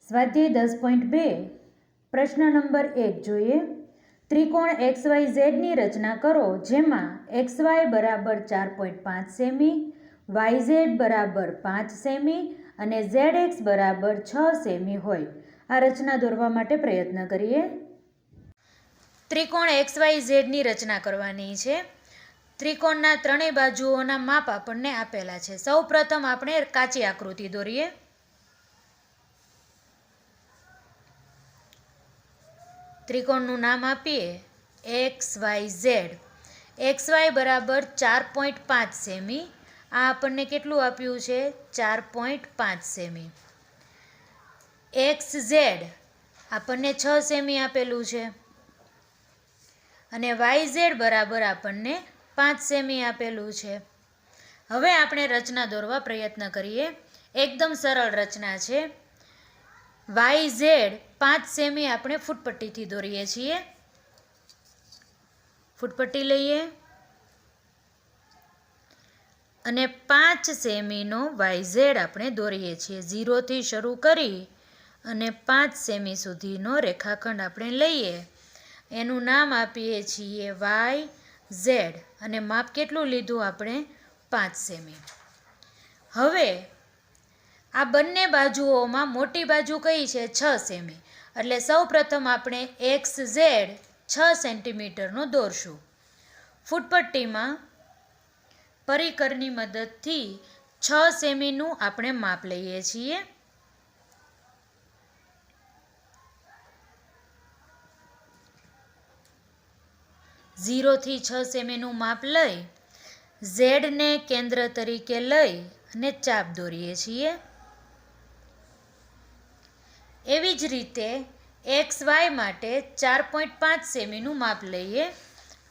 સ્વાધ્યાય 10.2 પ્રશ્ન નંબર 1 જોઈએ. ત્રિકોણ XYZની રચના કરો જેમાં XY બરાબર 4.5 સેમી, YZ બરાબર 5 સેમી અને ZX બરાબર 6 સેમી હોય. આ રચના દોરવા માટે પ્રયત્ન કરીએ. ત્રિકોણ XYZની રચના કરવાની છે. ત્રિકોણના ત્રણેય બાજુઓના માપ આપણને આપેલા છે. સૌ પ્રથમ આપણે કાચી આકૃતિ દોરીએ. ત્રિકોણનું નામ આપીએ XYZ. XY બરાબર 4.5 સેમી. આ આપણને કેટલું આપ્યું છે? 4.5 સેમી. XZ આપણને 6 સેમી આપેલું છે અને YZ બરાબર આપણને 5 સેમી આપેલું છે. હવે આપણે રચના દોરવા પ્રયત્ન કરીએ. એકદમ સરળ રચના છે. YZ 5 સેમી આપણે ફૂટપટ્ટીથી દોરીએ છીએ. ફૂટપટ્ટી લઈએ અને 5 સેમીનો YZ આપણે દોરીએ છીએ. 0થી શરૂ કરી અને 5 સેમી સુધીનો રેખાખંડ આપણે લઈએ. એનું નામ આપીએ છીએ YZ અને માપ કેટલું લીધું આપણે? 5 સેમી. હવે આ બંને બાજુઓમાં મોટી બાજુ કઈ છે? 6 સેમી. એટલે સૌ પ્રથમ આપણે XZ 6 સેન્ટીમીટરનો દોરશું. ફૂટપટ્ટીમાં પરિકરની મદદથી 6 સેમીનું આપણે માપ લઈએ છીએ. ઝીરોથી 6 સેમીનું માપ લઈ ઝેડને કેન્દ્ર તરીકે લઈ અને ચાપ દોરીએ છીએ. એવી જ રીતે XY માટે 4.5 સેમીનું માપ લઈએ.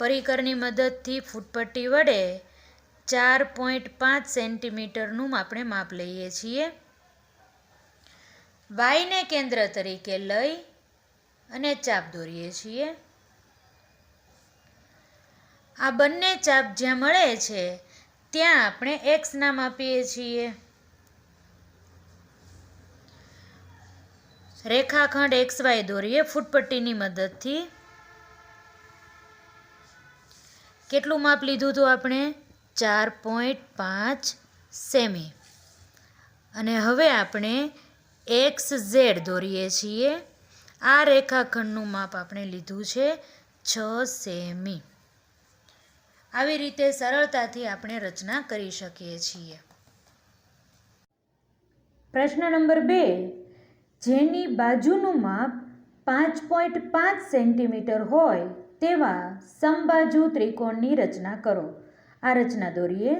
પરિકરની મદદથી ફૂટપટ્ટી વડે 4.5 સેન્ટીમીટરનું આપણે માપ લઈએ છીએ. Yને કેન્દ્ર તરીકે લઈ અને ચાપ દોરીએ છીએ. આ બંને ચાપ જ્યાં મળે છે ત્યાં આપણે X નામ આપીએ છીએ. રેખાખંડ XY દોરીએ ફૂટપટ્ટીની મદદથી. કેટલું માપ લીધું હતું આપણે? 4.5 સેમી. અને હવે આપણે XZ દોરીએ છીએ. આ રેખાખંડનું માપ આપણે લીધું છે 6 સેમી. આવી રીતે સરળતાથી આપણે રચના કરી શકીએ છીએ. પ્રશ્ન નંબર 2. જેની બાજુનું માપ 5.5 સેન્ટીમીટર હોય તેવા સમબાજુ ત્રિકોણની રચના કરો. આ રચના દોરીએ.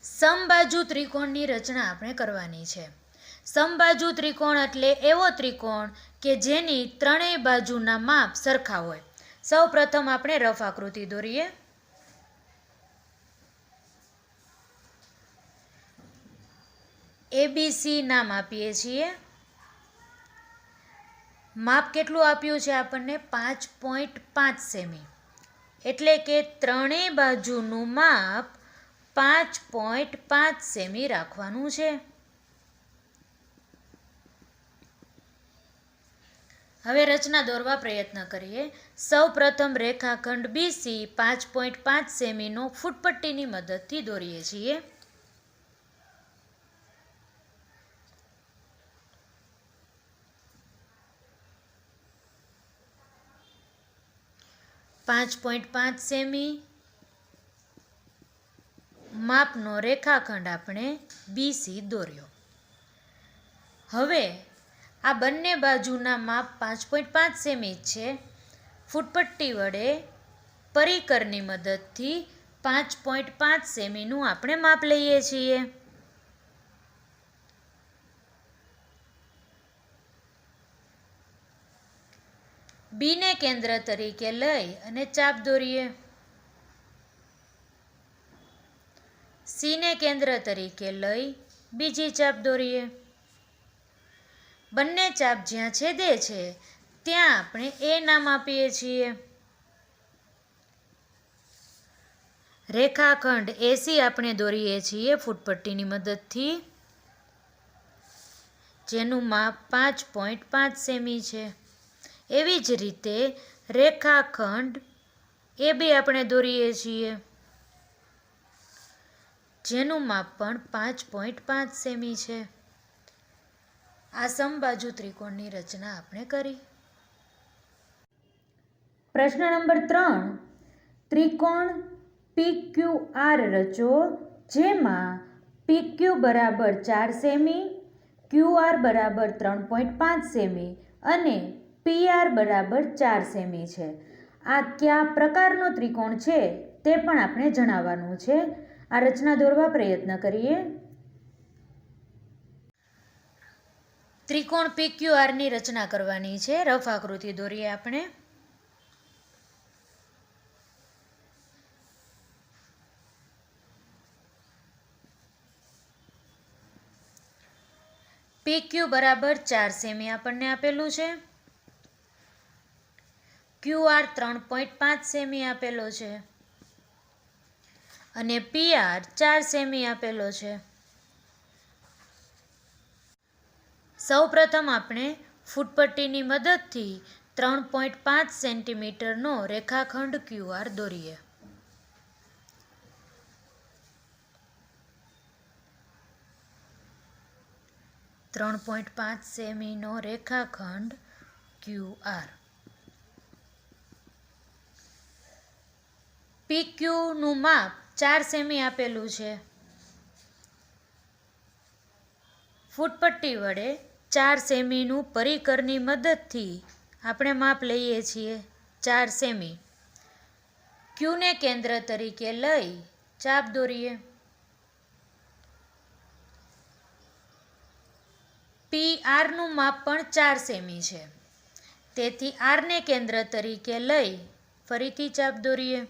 સમબાજુ ત્રિકોણની રચના આપણે કરવાની છે. સમબાજુ ત્રિકોણ એટલે એવો ત્રિકોણ કે જેની ત્રણેય બાજુના માપ સરખા હોય. સૌ પ્રથમ આપણે રફ આકૃતિ દોરીએ. ABC નામ આપીએ છીએ. માપ કેટલું આપ્યું છે આપણને? 5.5 સેમી. એટલે કે ત્રણેય બાજુનું માપ 5.5 સેમી રાખવાનું છે. હવે રચના દોરવા પ્રયત્ન કરીએ. સૌ પ્રથમ રેખાખંડ BC 5.5 સેમીનો ફૂટપટ્ટીની મદદથી દોરીએ છીએ. .5 સેમી માપનો રેખાખંડ આપણે BC દોર્યો. હવે આ બંને બાજુના માપ 5.5 સેમી છે. ફૂટપટ્ટી વડે પરિકરની મદદથી 5.5 સેમીનું આપણે માપ લઈએ છીએ. Bને કેન્દ્ર તરીકે લઈ અને ચાપ દોરીએ. Cને કેન્દ્ર તરીકે લઈ બીજી ચાપ દોરીએ. બંને ચાપ જ્યાં છેદે છે ત્યાં આપણે A નામ આપીએ છીએ. રેખાખંડ AC આપણે દોરીએ છીએ ફૂટપટ્ટીની મદદથી. જેનું માપ 5.5 સેમી છે. એવી જ રીતે રેખાખંડ AB આપણે દોરીએ છીએ, જેનું માપ પણ 5.5 સેમી છે. આ સમબાજુ ત્રિકોણની રચના આપણે કરી. પ્રશ્ન નંબર 3. ત્રિકોણ PQR રચો, જેમાં PQ બરાબર 4 સેમી, QR બરાબર 3.5 સેમી અને PR બરાબર 4 સેમી છે. આ કયા પ્રકારનો ત્રિકોણ છે તે પણ આપણે જણાવવાનું છે. આ રચના દોરવા પ્રયત્ન કરીએ. ત્રિકોણ PQR ની રચના કરવાની છે. રફ આકૃતિ દોરીએ આપણે. PQ બરાબર 4 સેમી આપણને આપેલું છે. QR 3.5 સેમી આપેલો છે અને PR 4 સેમી આપેલો છે. સૌપ્રથમ આપણે ફૂટપટ્ટીની મદદથી 3.5 સેન્ટીમીટરનો રેખાખંડ QR દોરીએ. ત્રણ 3.5 સેમીનો રેખાખંડ QR. PQ નું માપ 4 સેમી આપેલું છે. ફૂટપટ્ટી વડે 4 સેમીનું પરિકરની મદદથી આપણે માપ લઈએ છીએ 4 સેમી. Q ને કેન્દ્ર તરીકે લઈ ચાપ દોરીએ. PR નું માપ પણ 4 સેમી છે, તેથી R ને કેન્દ્ર તરીકે લઈ ફરીથી ચાપ દોરીએ.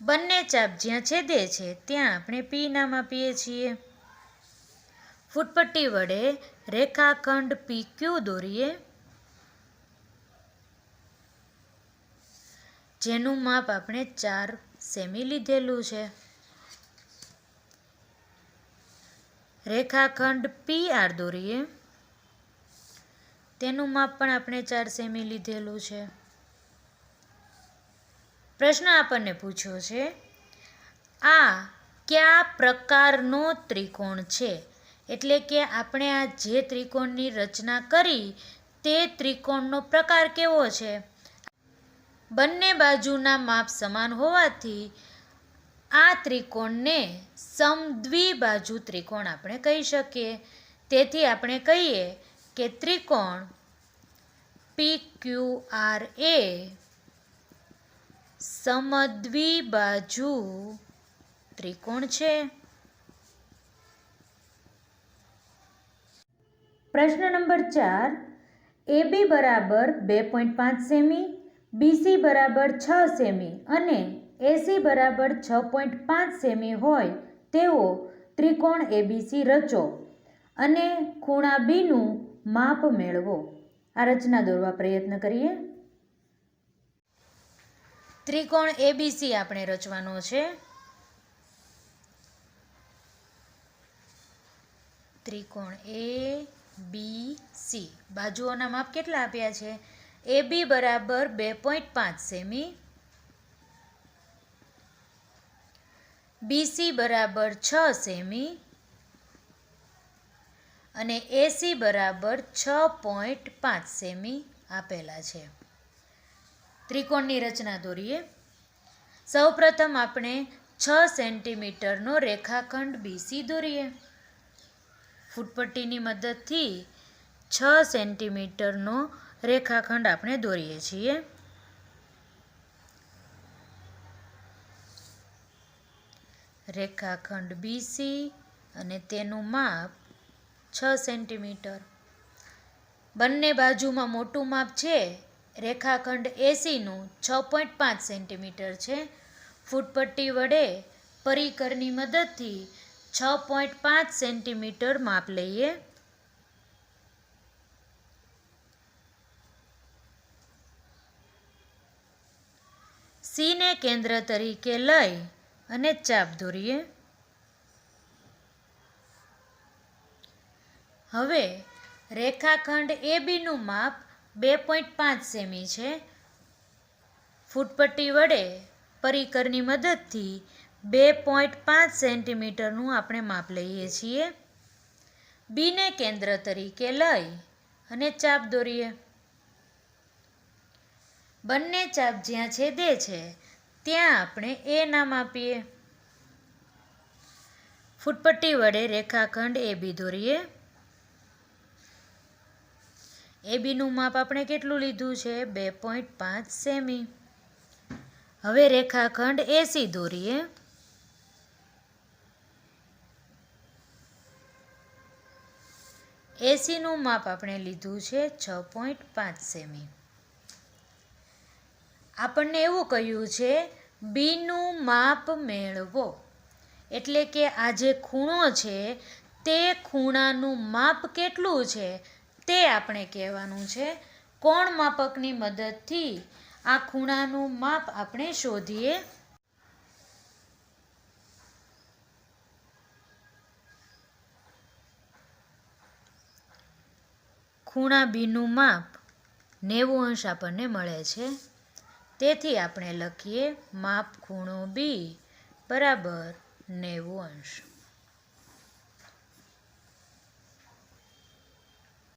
બંને ચાપ જ્યાં છેદે છે ત્યાં આપણે P નામ આપીએ છીએ. ફૂટપટ્ટી વડે રેખાખંડ PQ દોરીએ, જેનું માપ આપણે 4 સેમી લીધેલું છે. રેખાખંડ PR દોરીએ, તેનું માપ પણ આપણે 4 સેમી લીધેલું છે. પ્રશ્ન આપણને પૂછ્યો છે, આ કયા પ્રકારનો ત્રિકોણ છે? એટલે કે આપણે આ જે ત્રિકોણની રચના કરી તે ત્રિકોણનો પ્રકાર કેવો છે? બંને બાજુના માપ સમાન હોવાથી આ ત્રિકોણને સમદ્વિબાજુ ત્રિકોણ આપણે કહી શકીએ. તેથી આપણે કહીએ કે ત્રિકોણ PQR એ સમદ્વિબાજુ ત્રિકોણ છે. પ્રશ્ન નંબર 4. AB બરાબર 2.5 સેમી, BC બરાબર 6 સેમી અને AC બરાબર 6.5 સેમી હોય તેવો ત્રિકોણ ABC રચો અને ખૂણા B નું માપ મેળવો. આ રચના દોરવા પ્રયત્ન કરીએ. ત્રિકોણ ABC આપણે રચવાનો છે. ત્રિકોણ ABC બાજુઓના માપ કેટલા આપ્યા છે? AB બરાબર 2.5 સેમી, BC બરાબર 6 સેમી અને AC બરાબર 6.5 સેમી આપેલા છે. ત્રિકોણની રચના દોરીએ. સૌપ્રથમ આપણે 6 સેન્ટીમીટરનો રેખાખંડ BC દોરીએ. ફૂટપટ્ટીની મદદથી 6 સેન્ટીમીટરનો રેખાખંડ આપણે દોરીએ છીએ. રેખાખંડ BC અને તેનું માપ 6 સેન્ટીમીટર. બંને બાજુમાં મોટું માપ છે. રેખાખંડ ACનું 6.5 સેન્ટીમીટર છે. ફૂટપટ્ટી વડે પરિકરની મદદથી 6.5 સેન્ટીમીટર માપ લઈએ. C ને કેન્દ્ર તરીકે લઈ અને ચાપ દોરીએ. હવે રેખાખંડ એબીનું માપ 2.5 સેમી છે. ફૂટપટ્ટી વડે પરિકરની મદદથી 2.5 સેન્ટીમીટરનું આપણે માપ લઈએ છીએ. બીને કેન્દ્ર તરીકે લઈ અને ચાપ દોરીએ. બંને ચાપ જ્યાં છેદે છે ત્યાં આપણે એ નામ આપીએ. ફૂટપટ્ટી વડે રેખાખંડ એબી દોરીએ. એબીનું માપ આપણે કેટલું લીધું છે? 2.5 સેમી. હવે રેખાખંડ એસી દોરીએ. એસીનું માપ આપણે લીધું છે 6.5 સેમી. આપણને એવું કહ્યું છે બીનું માપ મેળવો. એટલે કે આ જે ખૂણો છે તે ખૂણાનું માપ કેટલું છે તે આપણે કહેવાનું છે. કોણ માપકની મદદથી આ ખૂણાનું માપ આપણે શોધીએ. ખૂણા બીનું માપ 90 અંશ આપણને મળે છે. તેથી આપણે લખીએ માપ ખૂણો બી બરાબર 90 અંશ.